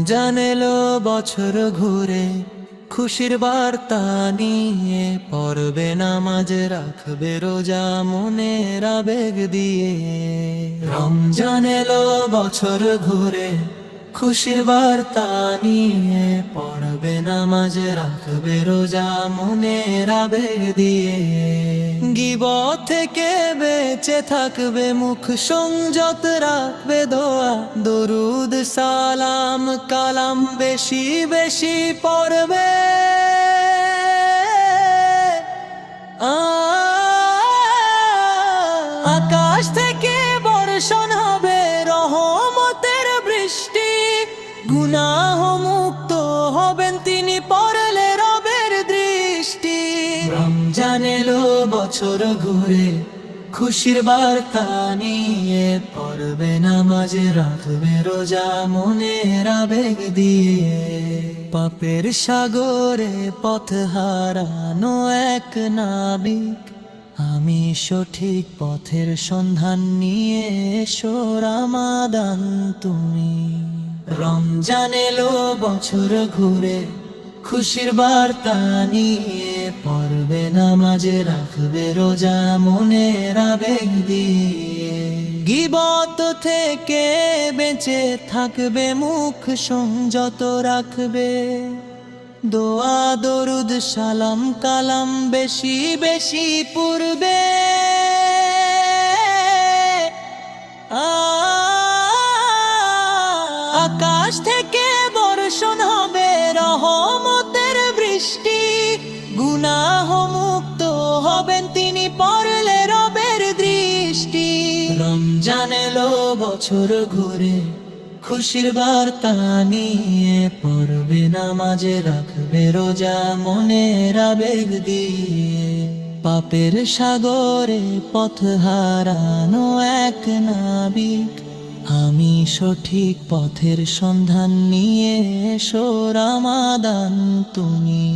রমজান এলো বছর ঘুরে, খুশির বার্তা নিয়ে পড়বে নামাজ, রাখবে রোজা মনের আবেগ দিয়ে। রমজান এলো বছর ঘুরে, খুশির বার্তা নিয়ে পড়বে নামাজ, রাখবে রোজা মনের আবেগ দিয়ে। গীবত থেকে বেঁচে থাকবে মুখ, সংযত রাখবে দোয়া, দরুদ সালাম কালাম বেশি বেশি পড়বে। আকাশ থেকে বর্ষণ হবে রহমতের বৃষ্টি, গুনাহ মুক্ত হবেন তিনি পড়লে রবের দৃষ্টি। রমজান এলো বছর ঘুরে, খুশির বার্তা নিয়ে পড়বে নামাজ, রাখবে রোজা মনের আবেগ দিয়ে। পাপের সাগরে পথ হারানো এক নাবিক, আমি সঠিক পথের সন্ধান নিয়ে এসো রামাদান তুমি। রমজান এলো বছর ঘুরে, খুশির বার্তা নিয়ে পড়বে নামাজ, রাখবে রোজা মনের আবেগ দিয়ে। গীবত থেকে বেঁচে থাকবে মুখ, সংযত রাখবে দোয়া দরুদ সালাম কালাম বেশি বেশি পড়বে। আকাশ থেকে বর্ষণ হবে রহমতের বৃষ্টি, গুনাহ মুক্ত হবেন তিনি পড়লে রবের দৃষ্টি। রমজান এলো বছর ঘুরে, খুশির বার্তা নিয়ে পড়বে নামাজ, রাখবে রোজা মনের আবেগ দিয়ে। পাপের সাগরে পথ হারানো এক নাবিক, আমি সঠিক পথের সন্ধান নিয়ে এসো রামাদান তুমি।